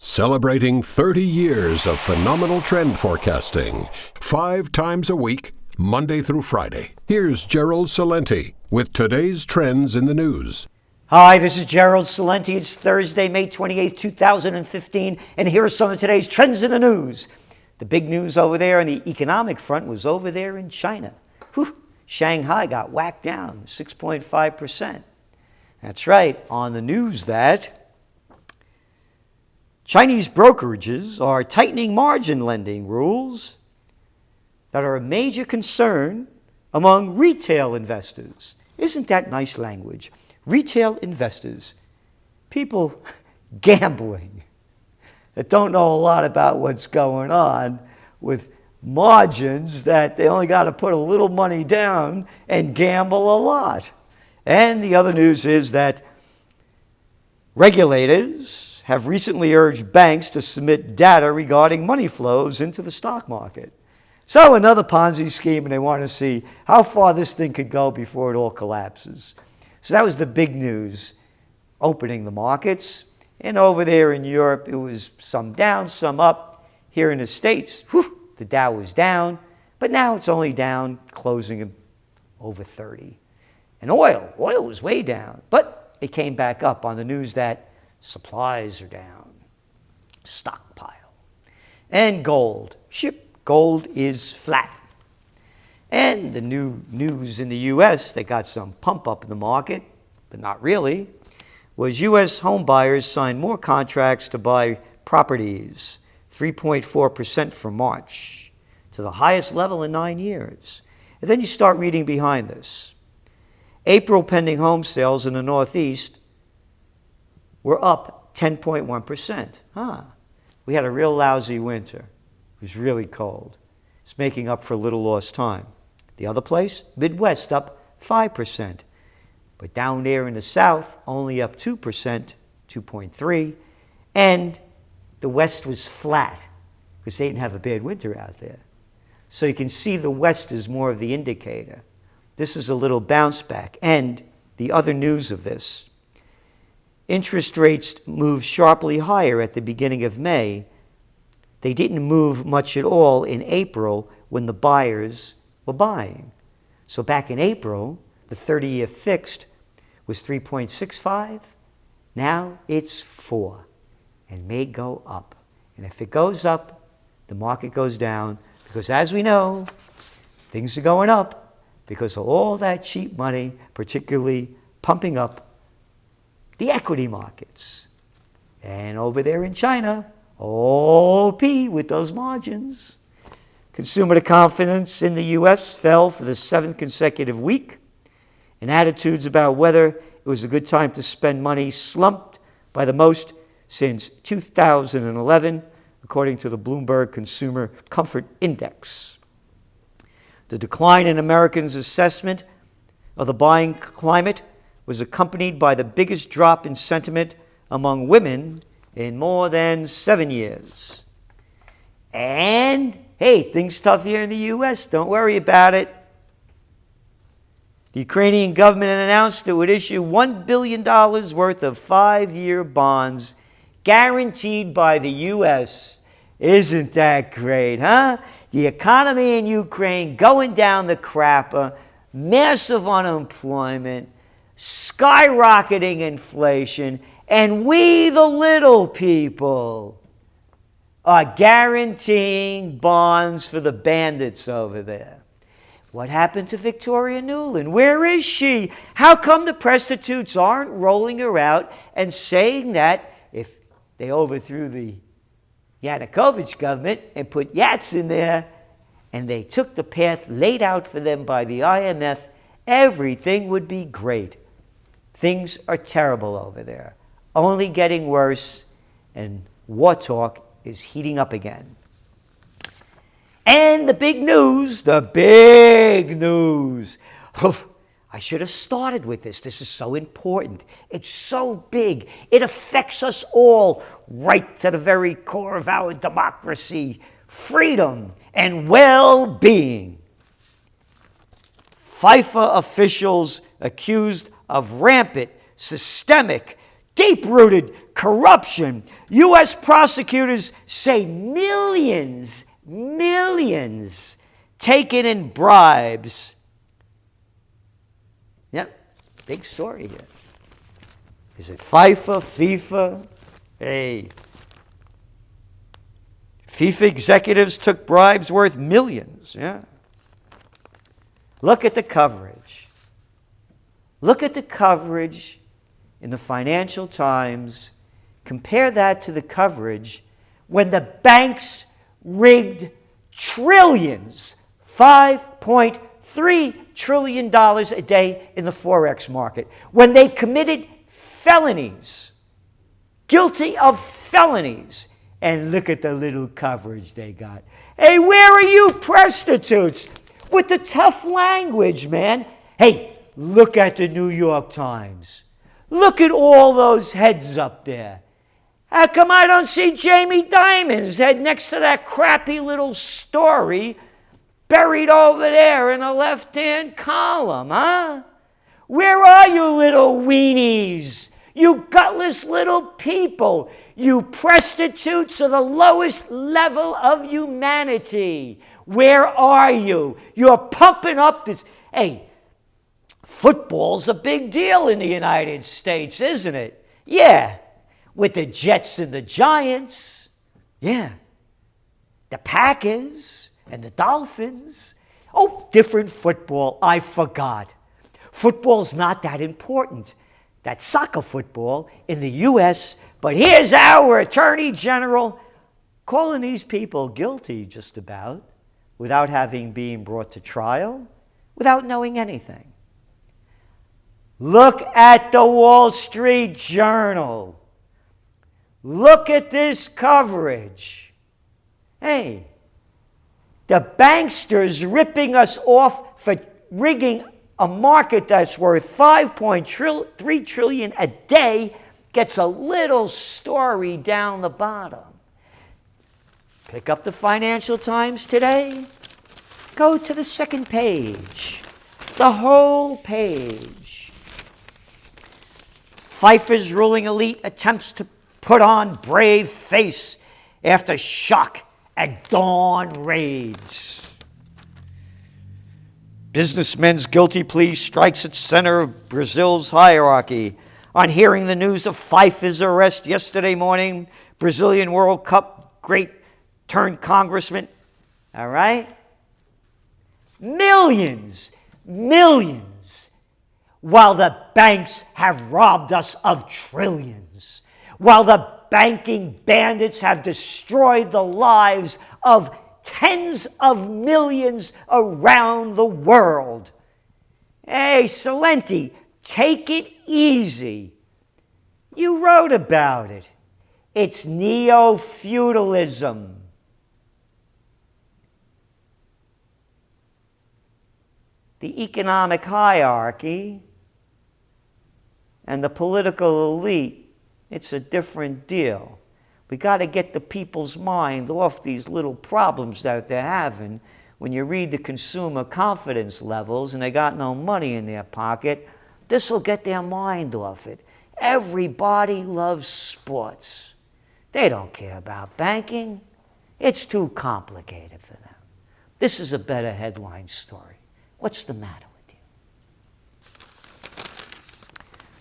Celebrating 30 years of phenomenal trend forecasting, 5 times a week, Monday through Friday. Here's Gerald Celente with today's trends in the news. Hi, this is Gerald Celente. It's Thursday, May 28, 2015, and here are some of today's trends in the news. The big news over there on the economic front was over there in China. Shanghai got whacked down 6.5%. That's right, on the news that Chinese brokerages are tightening margin lending rules that are a major concern among retail investors. Isn't that nice language? Retail investors, people gambling that don't know a lot about what's going on with margins that they only got to put a little money down and gamble a lot. And the other news is that regulators have recently urged banks to submit data regarding money flows into the stock market. So another Ponzi scheme, and they want to see how far this thing could go before it all collapses. So that was the big news opening the markets. And over there in Europe, it was some down, some up. Here in the States, the Dow was down, but now it's only down, closing over 30. And oil was way down, but it came back up on the news that supplies are down, stockpile. And gold is flat. And the new news in the U.S. that got some pump up in the market, but not really, was U.S. home buyers signed more contracts to buy properties, 3.4% for March, to the highest level in 9 years. And then you start reading behind this. April pending home sales in the Northeast were up 10.1%. We had a real lousy winter. It was really cold. It's making up for a little lost time. The other place, Midwest, up 5%. But down there in the South, only up 2%, 2.3%. And the West was flat because they didn't have a bad winter out there. So you can see the West is more of the indicator. This is a little bounce back. And the other news of this, interest rates moved sharply higher at the beginning of May. They didn't move much at all in April when the buyers were buying. So back in April, the 30-year fixed was 3.65. Now it's 4 and may go up. And if it goes up, the market goes down because, as we know, things are going up because of all that cheap money, particularly pumping up the equity markets. And over there in China, OP with those margins. Consumer confidence in the U.S. fell for the 7th consecutive week, and attitudes about whether it was a good time to spend money slumped by the most since 2011, according to the Bloomberg Consumer Comfort Index. The decline in Americans' assessment of the buying climate was accompanied by the biggest drop in sentiment among women in more than 7 years. And, hey, things tough here in the U.S. Don't worry about it. The Ukrainian government announced it would issue $1 billion worth of 5-year bonds guaranteed by the U.S. Isn't that great, huh? The economy in Ukraine going down the crapper, massive unemployment, skyrocketing inflation, and we, the little people, are guaranteeing bonds for the bandits over there. What happened to Victoria Nuland? Where is she? How come the prostitutes aren't rolling her out and saying that if they overthrew the Yanukovych government and put Yats in there and they took the path laid out for them by the IMF, everything would be great? Things are terrible over there, only getting worse, and war talk is heating up again. And the big news. I should have started with this. This is so important. It's so big. It affects us all right to the very core of our democracy, freedom, and well-being. FIFA officials accused of rampant, systemic, deep-rooted corruption. U.S. prosecutors say millions taken in bribes. Yep, big story here. Is it FIFA? Hey. FIFA executives took bribes worth millions, yeah. Look at the coverage. Look at the coverage in the Financial Times. Compare that to the coverage when the banks rigged trillions, $5.3 trillion a day in the Forex market. When they committed felonies, guilty of felonies. And look at the little coverage they got. Hey, where are you prostitutes? With the tough language, man. Hey, look at the New York Times. Look at all those heads up there. How come I don't see Jamie Dimon's head next to that crappy little story buried over there in the left-hand column, huh? Where are you little weenies? You gutless little people. You prostitutes are the lowest level of humanity. Where are you? You're pumping up this. Hey, football's a big deal in the United States, isn't it? Yeah, with the Jets and the Giants. Yeah, the Packers and the Dolphins. Oh, different football. I forgot. Football's not that important. That's soccer football in the U.S., but here's our Attorney General calling these people guilty just about without having been brought to trial, without knowing anything. Look at the Wall Street Journal. Look at this coverage. Hey, the banksters ripping us off for rigging a market that's worth $5.3 trillion a day gets a little story down the bottom. Pick up the Financial Times today. Go to the second page. The whole page. Pfeiffer's ruling elite attempts to put on brave face after shock at dawn raids. Businessmen's guilty plea strikes at center of Brazil's hierarchy. On hearing the news of Pfeiffer's arrest yesterday morning, Brazilian World Cup great turned congressman, all right? Millions, while the banks have robbed us of trillions, while the banking bandits have destroyed the lives of tens of millions around the world. Hey, Celente, take it easy. You wrote about it. It's neo-feudalism. The economic hierarchy and the political elite, it's a different deal. We got to get the people's mind off these little problems that they're having. When you read the consumer confidence levels and they got no money in their pocket, this will get their mind off it. Everybody loves sports. They don't care about banking. It's too complicated for them. This is a better headline story. What's the matter with you?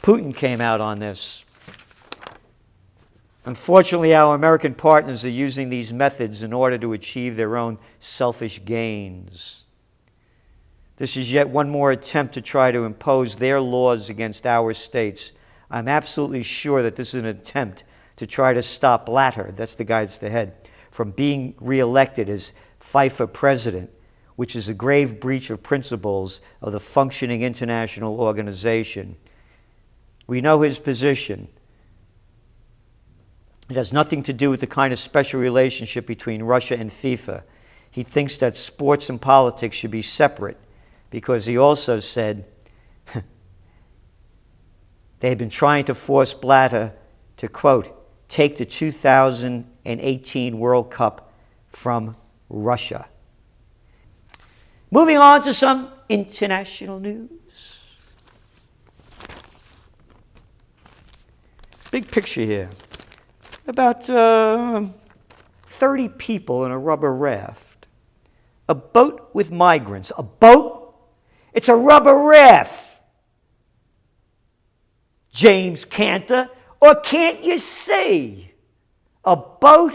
Putin came out on this. Unfortunately, our American partners are using these methods in order to achieve their own selfish gains. This is yet one more attempt to try to impose their laws against our states. I'm absolutely sure that this is an attempt to try to stop Blatter, that's the guy that's the head, from being reelected as FIFA president, which is a grave breach of principles of the functioning international organization. We know his position. It has nothing to do with the kind of special relationship between Russia and FIFA. He thinks that sports and politics should be separate because he also said they had been trying to force Blatter to, quote, take the 2018 World Cup from Russia. Moving on to some international news. Big picture here. about 30 people in a rubber raft. A boat with migrants. A boat? It's a rubber raft. James Cantor, or can't you see? A boat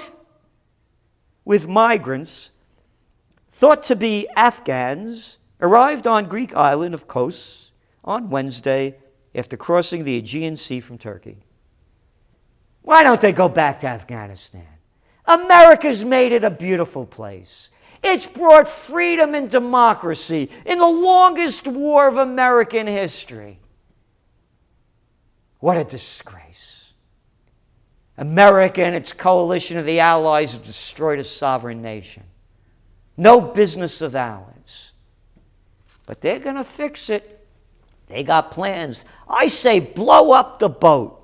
with migrants, thought to be Afghans, arrived on Greek island of Kos on Wednesday after crossing the Aegean Sea from Turkey. Why don't they go back to Afghanistan? America's made it a beautiful place. It's brought freedom and democracy in the longest war of American history. What a disgrace. America and its coalition of the Allies have destroyed a sovereign nation. No business of ours. But they're going to fix it. They got plans. I say blow up the boat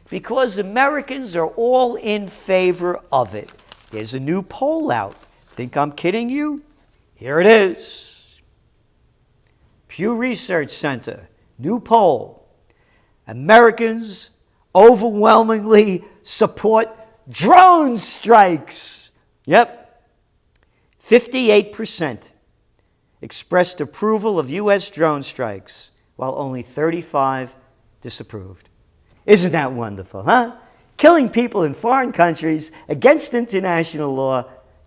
because Americans are all in favor of it. There's a new poll out. Think I'm kidding you? Here it is. Pew Research Center, new poll. Americans overwhelmingly support drone strikes. Yep. 58% expressed approval of U.S. drone strikes, while only 35% disapproved. Isn't that wonderful, huh? Killing people in foreign countries against international law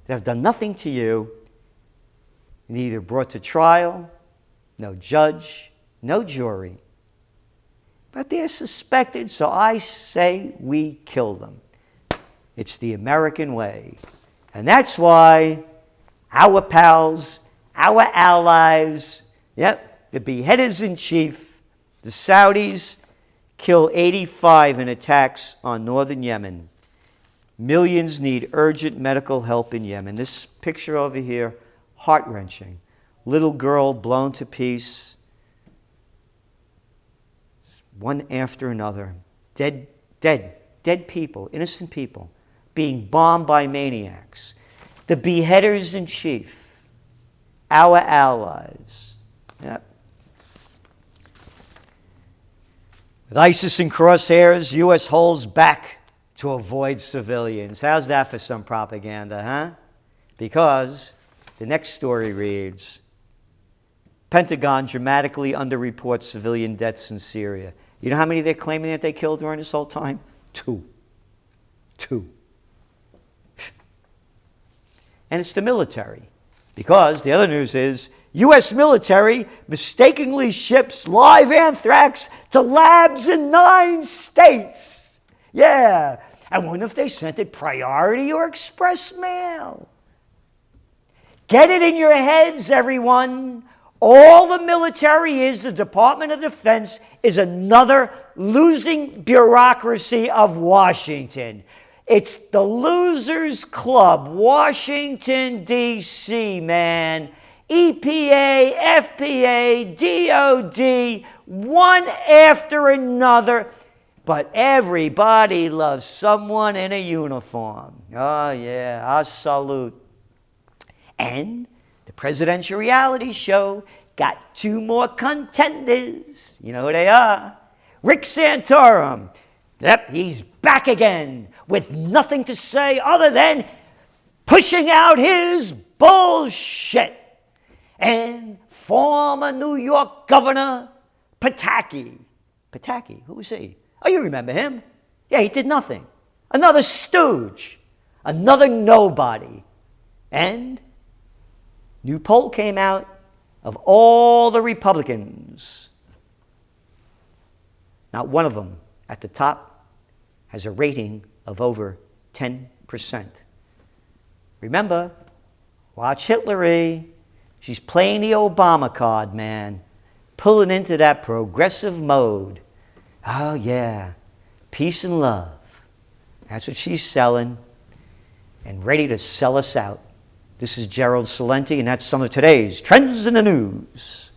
that have done nothing to you, neither brought to trial, no judge, no jury. But they're suspected, so I say we kill them. It's the American way. And that's why our pals, our allies, the beheaders-in-chief, the Saudis, kill 85 in attacks on northern Yemen. Millions need urgent medical help in Yemen. This picture over here, heart-wrenching. Little girl blown to pieces, one after another. Dead people, innocent people, being bombed by maniacs. The beheaders-in-chief, our allies. Yep. With ISIS in crosshairs, U.S. holds back to avoid civilians. How's that for some propaganda, huh? Because the next story reads, Pentagon dramatically underreports civilian deaths in Syria. You know how many they're claiming that they killed during this whole time? Two. And it's the military. Because the other news is, U.S. military mistakenly ships live anthrax to labs in 9 states. Yeah. I wonder if they sent it priority or express mail. Get it in your heads, everyone. All the military is, the Department of Defense, is another losing bureaucracy of Washington. It's the losers club, Washington, D.C., man. EPA, FPA, DOD, one after another. But everybody loves someone in a uniform. Oh, yeah, I salute. And the presidential reality show got 2 more contenders. You know who they are? Rick Santorum. Yep, he's back again with nothing to say other than pushing out his bullshit. And former New York Governor Pataki. Pataki, who was he? Oh, you remember him? Yeah, he did nothing. Another stooge. Another nobody. And new poll came out of all the Republicans. Not one of them at the top has a rating of over 10%. Remember, watch Hillary. She's playing the Obama card, man. Pulling into that progressive mode. Oh, yeah. Peace and love. That's what she's selling. And ready to sell us out. This is Gerald Celente, and that's some of today's Trends in the News.